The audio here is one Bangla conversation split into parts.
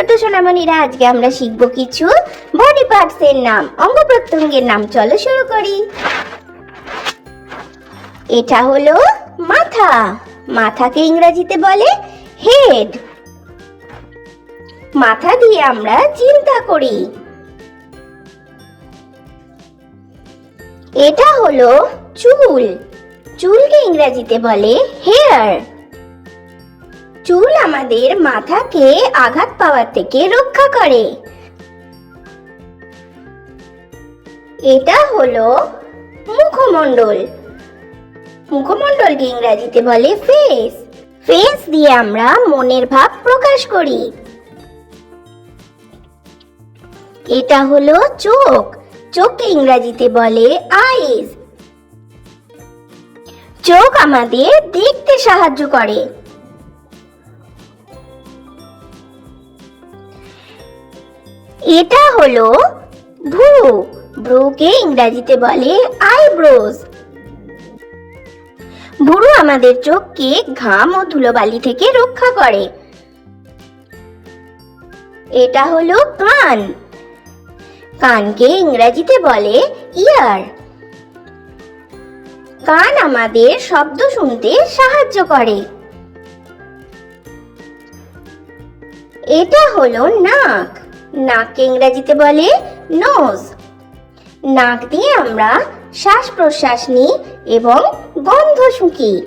ছোট সোনামণিরা, আজকে আমরা শিখবো কিছু বডি পার্টস এর নাম, অঙ্গ প্রত্যঙ্গের নাম। চলো শুরু করি। এটা হলো মাথা। মাথাকে ইংরেজিতে বলে হেড। মাথা দিয়ে আমরা চিন্তা করি। এটা হলো চুল। চুলকে ইংরেজিতে বলে হেয়ার। চুল আমাদের মাথাকে আঘাত পাওয়ার থেকে রক্ষা করে। এটা হলো মুখমণ্ডল। মুখমণ্ডলকে ইংরেজিতে বলে ফেস। ফেস দিয়ে আমরা মনের ভাব প্রকাশ করি। এটা হলো চোখ। চোখকে ইংরেজিতে বলে আইজ। চোখ আমাদের দেখতে সাহায্য করে। এটা হলো ভ্রু। ভ্রুকে ইংরেজিতে বলে আইব্রোজ। ভ্রু আমাদের চোখকে ঘাম ও ধুলোবালি থেকে রক্ষা করে। এটা হলো কান। কানকে ইংরেজিতে বলে ইয়ার। কান আমাদের শব্দ শুনতে সাহায্য করে। এটা হলো নাক। নাককে ইংরেজিতে বলে নোজ। নাক দিয়ে আমরা শ্বাস প্রশ্বাস নিই এবং গন্ধ শুঁকি।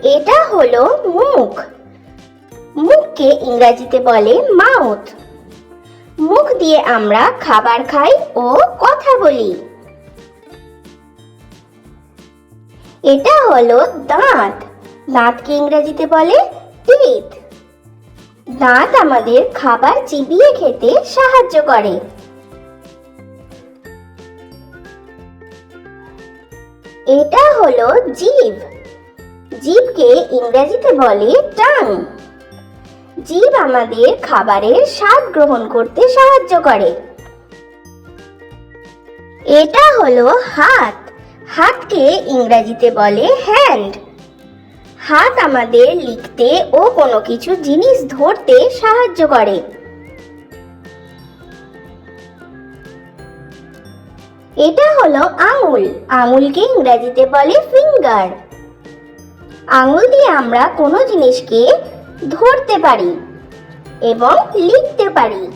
এটা হলো মুখ। মুখকে ইংরেজিতে বলে মাউথ। মুখ দিয়ে আমরা খাবার খাই ও কথা বলি। এটা হলো দাঁত। দাঁতকে ইংরেজিতে বলে টিথ। দাঁত আমাদের খাবার চিবিয়ে খেতে সাহায্য করে। এটা হলো জিভ। জিভকে ইংরেজিতে বলে টাং। জিভ আমাদের খাবারের স্বাদ গ্রহণ করতে সাহায্য করে। এটা হলো হাত। হাতকে ইংরেজিতে বলে হ্যান্ড। হাত আমাদের লিখতে ও কোনো কিছু জিনিস ধরতে সাহায্য করে। এটা হলো আঙুল। আঙুলকে ইংরেজিতে বলে ফিঙ্গার। আঙুল দিয়ে আমরা কোনো জিনিসকে ধরতে পারি এবং লিখতে পারি।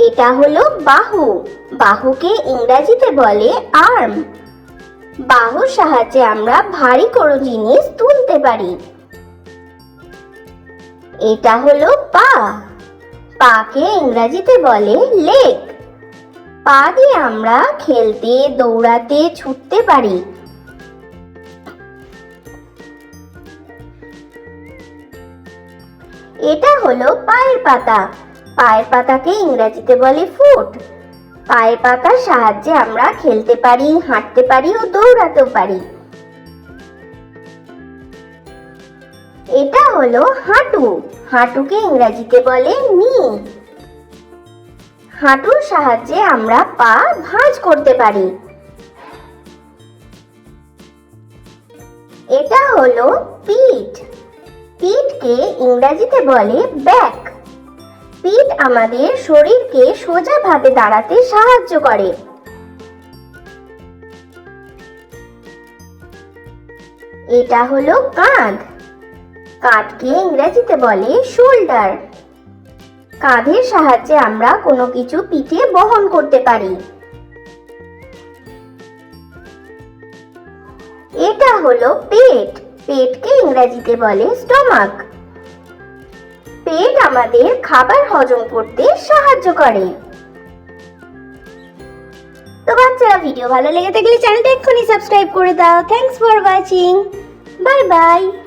এটা হলো বাহু। বাহুকে ইংরেজিতে বলে আর্ম। বাহুর সাহায্যে আমরা ভারী কোনো জিনিস তুলতে পারি। এটা হলো পা। পাকে ইংরেজিতে বলে লেগ। পা দিয়ে আমরা খেলতে, দৌড়াতে, ছুটতে পারি। এটা হলো পায়ের পাতা। পায়ের পাতাকে ইংরেজিতে বলে ফুট। পায়ের পাতার সাহায্যে আমরা খেলতে পারি, হাঁটতে পারি ও দৌড়াতেও পারি। এটা হলো হাঁটু। হাঁটুকে ইংরেজিতে বলে নি। হাঁটুর সাহায্যে আমরা পা ভাঁজ করতে পারি। এটা হলো পিঠ। পিঠকে ইংরেজিতে বলে ব্যাক। পিঠ আমাদের শরীরকে সোজাভাবে দাঁড়াতে সাহায্য করে। এটা হলো কাঁধ। কাঁধকে ইংরেজিতে বলে শোল্ডার। কাঁধের সাহায্যে আমরা কোনো কিছু পিঠে বহন করতে পারি। এটা হলো পেট। পেটকে ইংরেজিতে বলে স্টমাক। পেট আমাদের খাবার হজম করতে সাহায্য করে। তো বাচ্চারা, ভিডিও ভালো লেগে থাকলে চ্যানেলটা এক্ষুনি সাবস্ক্রাইব করে দাও। Thanks for watching. Bye bye.